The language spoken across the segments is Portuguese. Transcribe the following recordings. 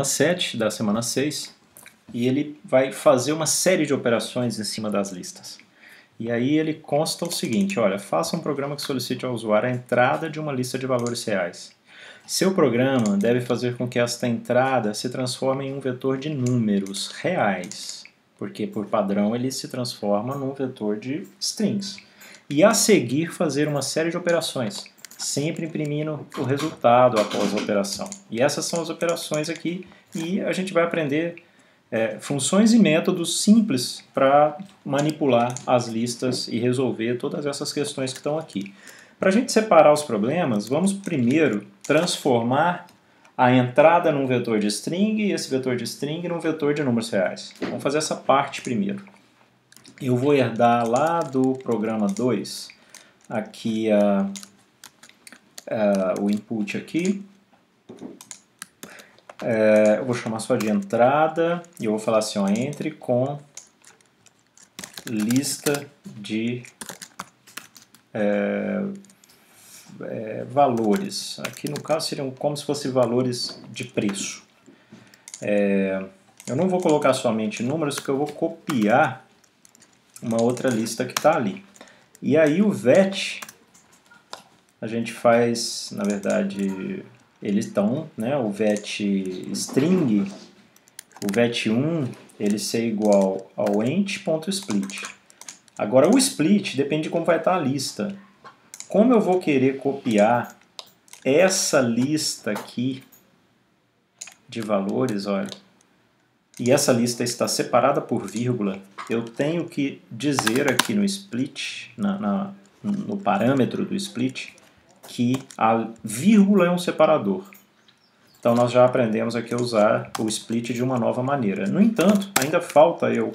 7 da semana 6 e ele vai fazer uma série de operações em cima das listas. E aí ele consta o seguinte, olha, faça um programa que solicite ao usuário a entrada de uma lista de valores reais. Seu programa deve fazer com que esta entrada se transforme em um vetor de números reais, porque por padrão ele se transforma num vetor de strings. E a seguir fazer uma série de operações, sempre imprimindo o resultado após a operação. E essas são as operações aqui, e a gente vai aprender funções e métodos simples para manipular as listas e resolver todas essas questões que estão aqui. Para a gente separar os problemas, vamos primeiro transformar a entrada num vetor de string e esse vetor de string num vetor de números reais. Vamos fazer essa parte primeiro. Eu vou herdar lá do programa 2 aqui o input aqui. Eu vou chamar só de entrada e eu vou falar assim, ó, entre com lista de valores. Aqui no caso seriam como se fossem valores de preço. Eu não vou colocar somente números, porque eu vou copiar uma outra lista que está ali. E aí o vet, a gente faz, na verdade, eles estão, né, o vet string, o vet1, ele ser igual ao ent.split. Agora o split depende de como vai estar a lista. Como eu vou querer copiar essa lista aqui de valores, olha, e essa lista está separada por vírgula, eu tenho que dizer aqui no split, no parâmetro do split, que a vírgula é um separador. Então nós já aprendemos aqui a usar o split de uma nova maneira. No entanto, ainda falta eu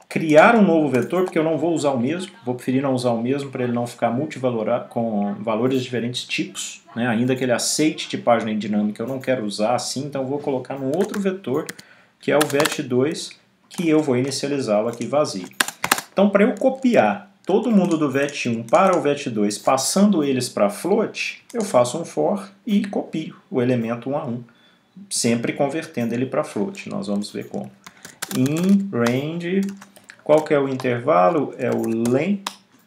criar um novo vetor, porque eu não vou usar o mesmo, vou preferir não usar o mesmo para ele não ficar multivalorado com valores de diferentes tipos, né? Ainda que ele aceite tipagem dinâmica, eu não quero usar assim, então eu vou colocar num outro vetor, que é o vet2, que eu vou inicializá-lo aqui vazio. Então para eu copiar todo mundo do vet1 para o vet2, passando eles para float, eu faço um for e copio o elemento 1 a 1, sempre convertendo ele para float. Nós vamos ver como. In range, qual que é o intervalo? É o len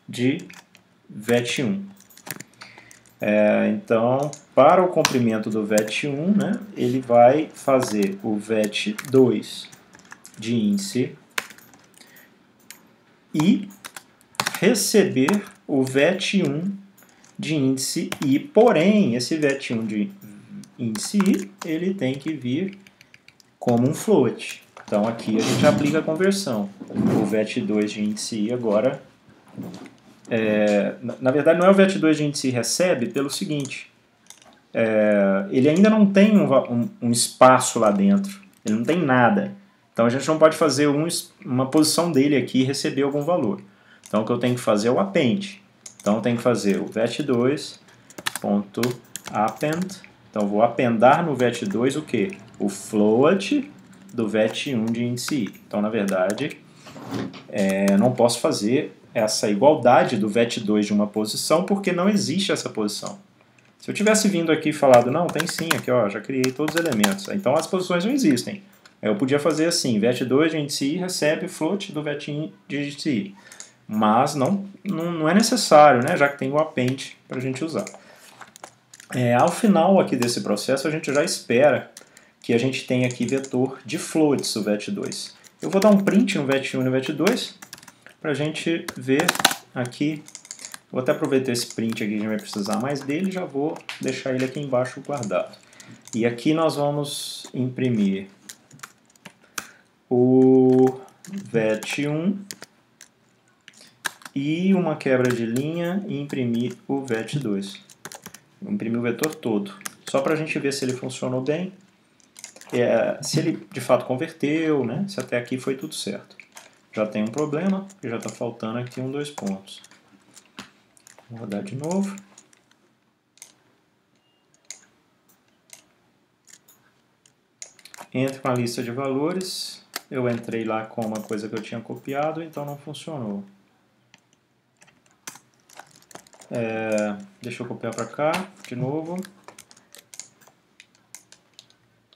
de vet1. Então, para o comprimento do vet1, né, ele vai fazer o vet2 de índice e receber o vet1 de índice i, porém, esse vet1 de índice i, ele tem que vir como um float. Então aqui a gente aplica a conversão. O vet2 de índice i agora, na verdade não é o vet2 de índice i recebe pelo seguinte, ele ainda não tem um espaço lá dentro, ele não tem nada. Então a gente não pode fazer uma posição dele aqui e receber algum valor. Então o que eu tenho que fazer é o append. Então eu tenho que fazer o vet2.append. Então eu vou appendar no vet2 o quê? O float do vet1 de índice i. Então na verdade eu não posso fazer essa igualdade do vet2 de uma posição porque não existe essa posição. Se eu tivesse vindo aqui e falado, não, tem sim, aqui ó, já criei todos os elementos. Então as posições não existem. Eu podia fazer assim, vet2 de índice i recebe float do vet1 de índice i. Mas não é necessário, né, já que tem o append para a gente usar. Ao final aqui desse processo, a gente já espera que a gente tenha aqui vetor de floats, o vet2. Eu vou dar um print no vet1 e no vet2 para a gente ver aqui. Vou até aproveitar esse print aqui, a gente vai precisar mais dele, já vou deixar ele aqui embaixo guardado. E aqui nós vamos imprimir o vet1 e uma quebra de linha e imprimir o vet2. Vou imprimir o vetor todo, só para a gente ver se ele funcionou bem, se ele de fato converteu, né? Se até aqui foi tudo certo. Já tem um problema, porque já está faltando aqui 2 pontos. Vou rodar de novo. Entro com a lista de valores. Eu entrei lá com uma coisa que eu tinha copiado, então não funcionou. Deixa eu copiar para cá, de novo.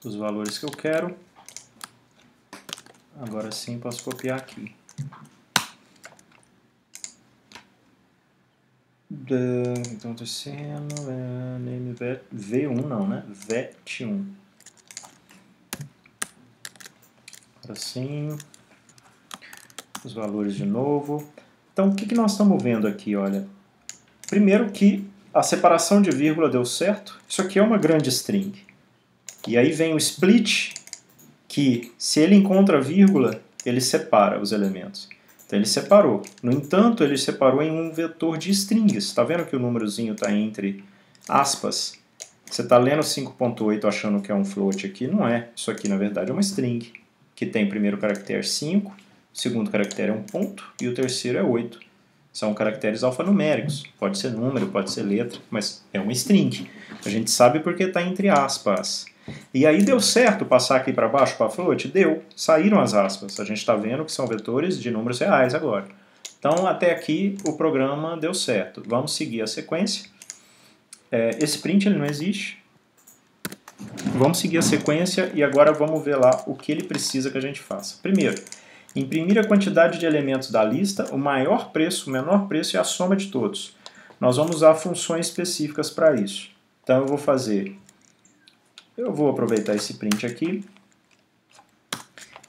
os valores que eu quero. Agora sim posso copiar aqui. Então, acontecendo, name V1 não, né? VET1. Agora sim, os valores de novo. Então, o que nós estamos vendo aqui, olha? Primeiro que a separação de vírgula deu certo. Isso aqui é uma grande string. E aí vem o split, que se ele encontra vírgula, ele separa os elementos. Então ele separou. No entanto, ele separou em um vetor de strings. Está vendo que o númerozinho está entre aspas? Você está lendo 5.8 achando que é um float aqui? Não é. Isso aqui, na verdade, é uma string, que tem o primeiro caractere 5, o segundo caractere é um ponto e o terceiro é 8. São caracteres alfanuméricos. Pode ser número, pode ser letra, mas é uma string. A gente sabe porque está entre aspas. E aí deu certo passar aqui para baixo para float? Deu. Saíram as aspas. A gente está vendo que são vetores de números reais agora. Então, até aqui, o programa deu certo. Vamos seguir a sequência. Esse print ele não existe. Vamos seguir a sequência e agora vamos ver lá o que ele precisa que a gente faça. Primeiro, imprimir a quantidade de elementos da lista, o maior preço, o menor preço e a soma de todos. Nós vamos usar funções específicas para isso. Então, eu vou aproveitar esse print aqui,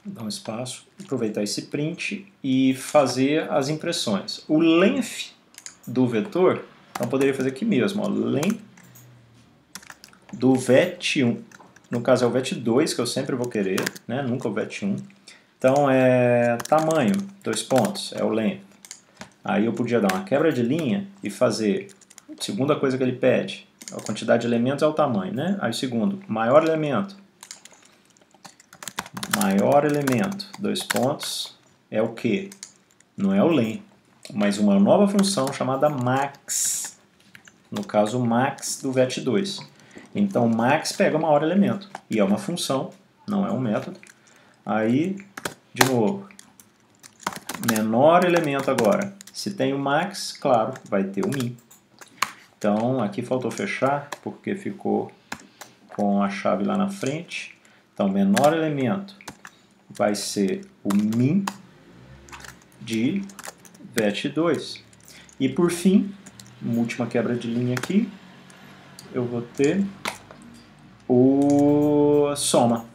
dar um espaço, aproveitar esse print e fazer as impressões. O length do vetor, então poderia fazer aqui mesmo, ó, length do VET1, no caso é o VET2 que eu sempre vou querer, né? Nunca o VET1. Então é tamanho, 2 pontos, é o length. Aí eu podia dar uma quebra de linha e fazer, segunda coisa que ele pede, a quantidade de elementos é o tamanho, né? Aí o segundo, maior elemento, 2 pontos, é o que? Não é o len, mas uma nova função chamada max, no caso max do VET2. Então max pega o maior elemento, e é uma função, não é um método. Aí, de novo, menor elemento agora. Se tem o max, claro, vai ter o min. Então, aqui faltou fechar, porque ficou com a chave lá na frente. Então, menor elemento vai ser o min de VET2. E, por fim, uma última quebra de linha aqui, eu vou ter o soma.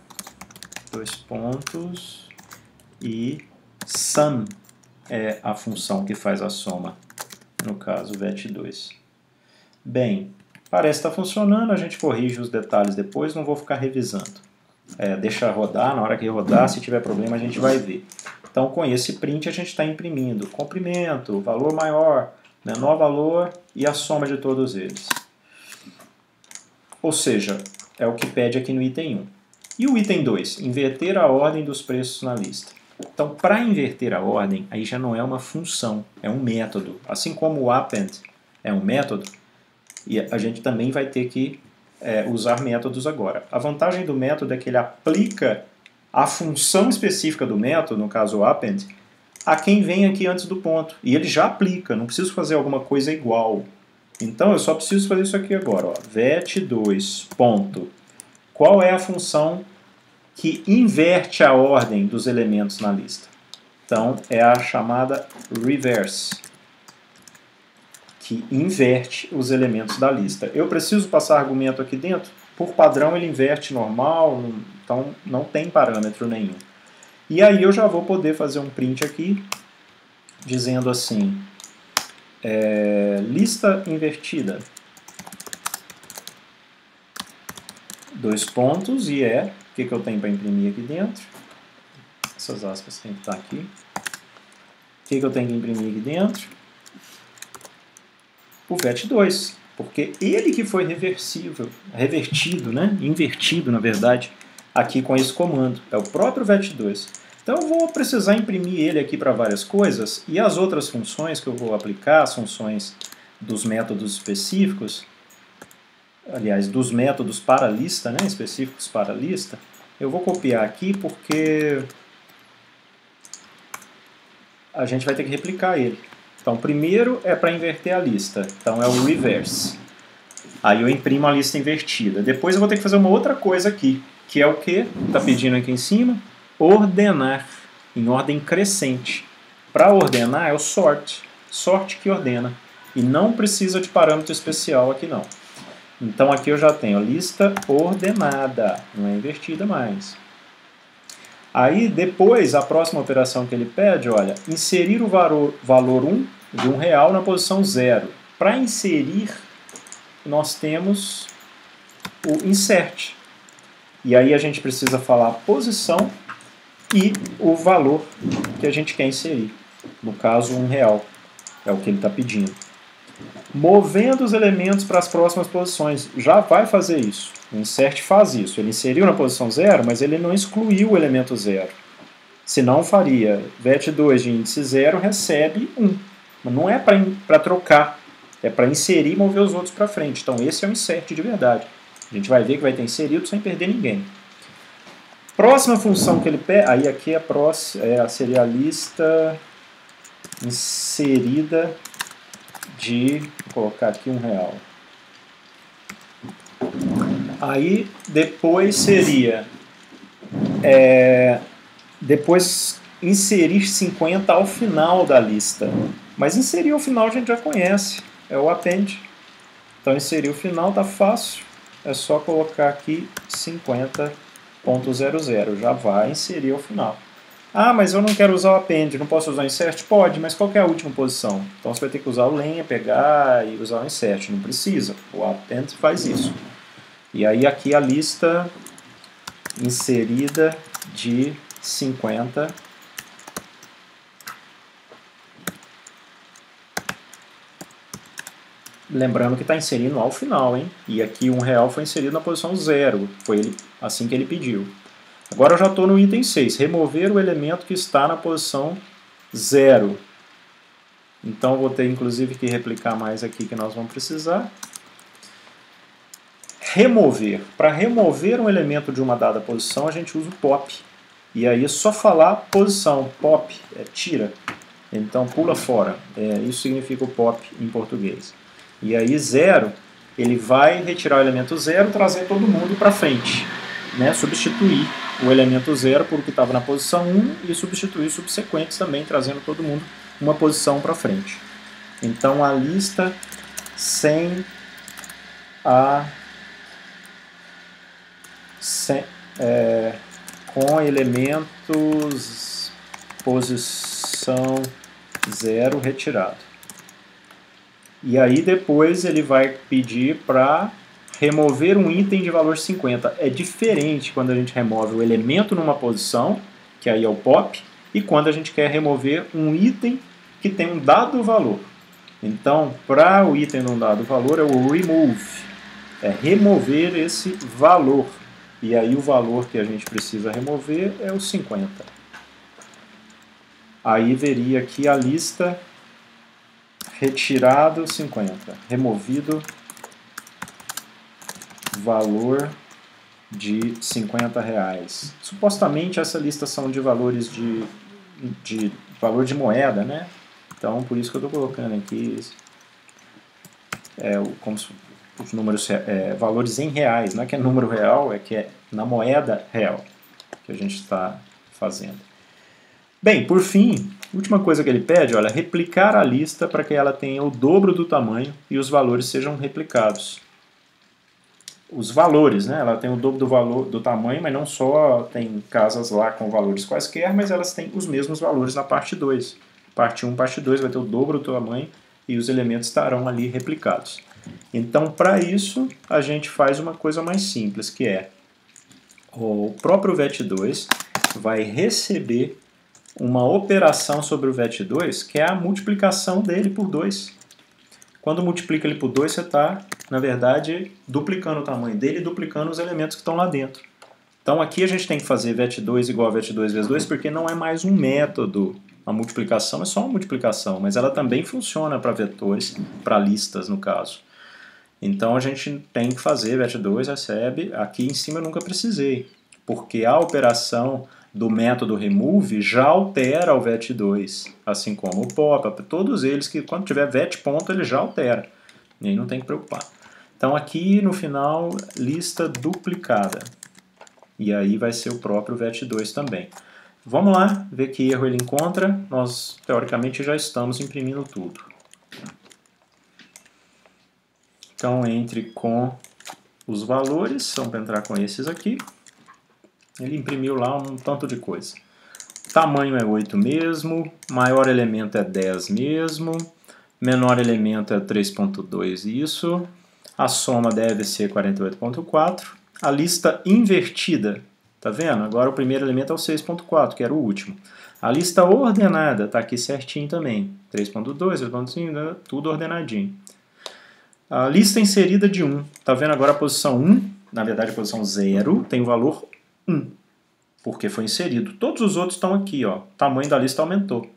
2 pontos e sum é a função que faz a soma, no caso, VET2. Bem, parece estar funcionando, a gente corrige os detalhes depois, não vou ficar revisando. Deixa rodar, na hora que rodar, se tiver problema a gente vai ver. Então com esse print a gente está imprimindo comprimento, valor maior, menor valor e a soma de todos eles. Ou seja, é o que pede aqui no item 1. E o item 2, inverter a ordem dos preços na lista. Então para inverter a ordem, aí já não é uma função, é um método. Assim como o append é um método, e a gente também vai ter que usar métodos agora. A vantagem do método é que ele aplica a função específica do método, no caso o append, a quem vem aqui antes do ponto. E ele já aplica, não preciso fazer alguma coisa igual. Então eu só preciso fazer isso aqui agora. Ó. VET2, ponto. Qual é a função que inverte a ordem dos elementos na lista? Então é a chamada reverse, que inverte os elementos da lista. Eu preciso passar argumento aqui dentro? Por padrão ele inverte normal, então não tem parâmetro nenhum. E aí eu já vou poder fazer um print aqui, dizendo assim, lista invertida, 2 pontos, e o que eu tenho para imprimir aqui dentro? Essas aspas têm que estar aqui. O que eu tenho que imprimir aqui dentro? O VET2, porque ele que foi revertido, né? Invertido, na verdade, aqui com esse comando. É o próprio VET2. Então eu vou precisar imprimir ele aqui para várias coisas, e as outras funções que eu vou aplicar, as funções dos métodos específicos, aliás, dos métodos para a lista, né? Específicos para a lista, eu vou copiar aqui porque a gente vai ter que replicar ele. Então, primeiro é para inverter a lista. Então, é o reverse. Aí eu imprimo a lista invertida. Depois eu vou ter que fazer uma outra coisa aqui. que é o que? Está pedindo aqui em cima? Ordenar, em ordem crescente. Para ordenar é o sort, sort que ordena. E não precisa de parâmetro especial aqui não. Então aqui eu já tenho a lista ordenada, não é invertida mais. Aí depois, a próxima operação que ele pede, olha, inserir o valor 1 de R$1 na posição 0. Para inserir, nós temos o insert. E aí a gente precisa falar a posição e o valor que a gente quer inserir. No caso, R$1. É o que ele está pedindo. Movendo os elementos para as próximas posições. Já vai fazer isso. O insert faz isso. Ele inseriu na posição 0, mas ele não excluiu o elemento 0. Senão faria vet2 de índice 0 recebe 1. Mas não é para trocar. É para inserir e mover os outros para frente. Então esse é o insert de verdade. A gente vai ver que vai ter inserido sem perder ninguém. Próxima função que ele pede. Aí aqui seria a lista inserida de, vou colocar aqui R$1. Aí depois seria depois inserir 50 ao final da lista. Mas inserir ao final a gente já conhece, é o append. Então inserir o final tá fácil, é só colocar aqui 50.00, já vai inserir ao final. Ah, mas eu não quero usar o append, não posso usar o insert? Pode, mas qual que é a última posição? Então você vai ter que usar o len, pegar e usar o insert, não precisa, o append faz isso. E aí aqui a lista inserida de 50. Lembrando que está inserindo ao final, hein? E aqui R$1 foi inserido na posição 0, foi assim que ele pediu. Agora eu já estou no item 6, remover o elemento que está na posição 0. Então vou ter inclusive que replicar mais aqui que nós vamos precisar. Remover. Para remover um elemento de uma dada posição, a gente usa o pop. E aí é só falar posição. Pop é tira. Então pula fora. Isso significa o pop em português. E aí 0, ele vai retirar o elemento 0 e trazer todo mundo para frente. Né? Substituir o elemento 0 por o que estava na posição 1 e substituir os subsequentes também, trazendo todo mundo uma posição para frente. Então a lista sem com elementos posição 0 retirado. E aí depois ele vai pedir para remover um item de valor 50. É diferente quando a gente remove o elemento numa posição, que aí é o pop, e quando a gente quer remover um item que tem um dado valor. Então, para o item num dado valor é o remove. É remover esse valor. E aí o valor que a gente precisa remover é o 50. Aí veria aqui a lista retirado 50, removido valor de R$50. Supostamente essa lista são de valores de valor de moeda, né? Então por isso que eu estou colocando aqui como os números valores em reais, não é que é número real, é que é na moeda real que a gente está fazendo. Bem, por fim, última coisa que ele pede, olha, replicar a lista para que ela tenha o dobro do tamanho e os valores sejam replicados. Os valores, né? Ela tem o dobro do tamanho, mas não só tem casas lá com valores quaisquer, mas elas têm os mesmos valores na parte 2. Parte 1, parte 2 vai ter o dobro do tamanho e os elementos estarão ali replicados. Então, para isso, a gente faz uma coisa mais simples, que é o próprio vet2 vai receber uma operação sobre o vet2, que é a multiplicação dele por 2. Quando multiplica ele por 2, você está, na verdade, duplicando o tamanho dele e duplicando os elementos que estão lá dentro. Então aqui a gente tem que fazer vet2 igual a vet2 vezes 2, porque não é mais um método. A multiplicação é só uma multiplicação, mas ela também funciona para vetores, para listas no caso. Então a gente tem que fazer vet2 recebe, aqui em cima eu nunca precisei, porque a operação do método remove já altera o vet2, assim como o pop, todos eles que quando tiver vet ponto ele já altera, e aí não tem que preocupar. Então aqui no final, lista duplicada. E aí vai ser o próprio VET2 também. Vamos lá, ver que erro ele encontra. Nós, teoricamente, já estamos imprimindo tudo. Então, entre com os valores, vamos entrar com esses aqui. Ele imprimiu lá um tanto de coisa. Tamanho é 8 mesmo, maior elemento é 10 mesmo, menor elemento é 3.2 isso, a soma deve ser 48.4, a lista invertida, tá vendo? Agora o primeiro elemento é o 6.4, que era o último. A lista ordenada está aqui certinho também, 3.2, 3.5, tudo ordenadinho. A lista inserida de 1, tá vendo agora a posição 1, na verdade a posição 0 tem o valor 1, porque foi inserido. Todos os outros estão aqui, ó, o tamanho da lista aumentou.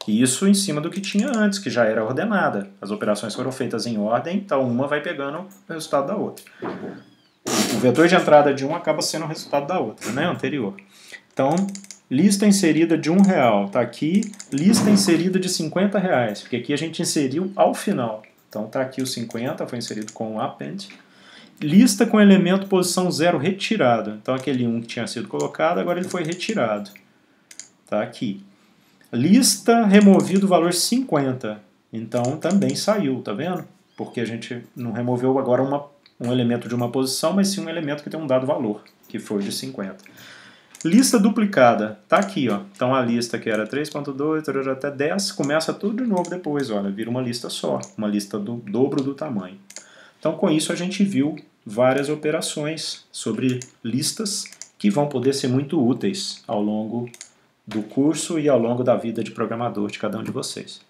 E isso em cima do que tinha antes, que já era ordenada. As operações foram feitas em ordem, então uma vai pegando o resultado da outra. O vetor de entrada de um acaba sendo o resultado da outra, né, anterior. Então, lista inserida de R$1, tá aqui, lista inserida de R$50, porque aqui a gente inseriu ao final. Então tá aqui o 50, foi inserido com o append. Lista com elemento posição 0 retirado. Então aquele 1 que tinha sido colocado, agora ele foi retirado. Tá aqui. Lista removido valor 50. Então também saiu, tá vendo? Porque a gente não removeu agora um elemento de uma posição, mas sim um elemento que tem um dado valor, que foi de 50. Lista duplicada, tá aqui, ó. Então a lista que era 3.2 até 10, começa tudo de novo depois, olha, vira uma lista só, uma lista do dobro do tamanho. Então com isso a gente viu várias operações sobre listas que vão poder ser muito úteis ao longo do curso e ao longo da vida de programador de cada um de vocês.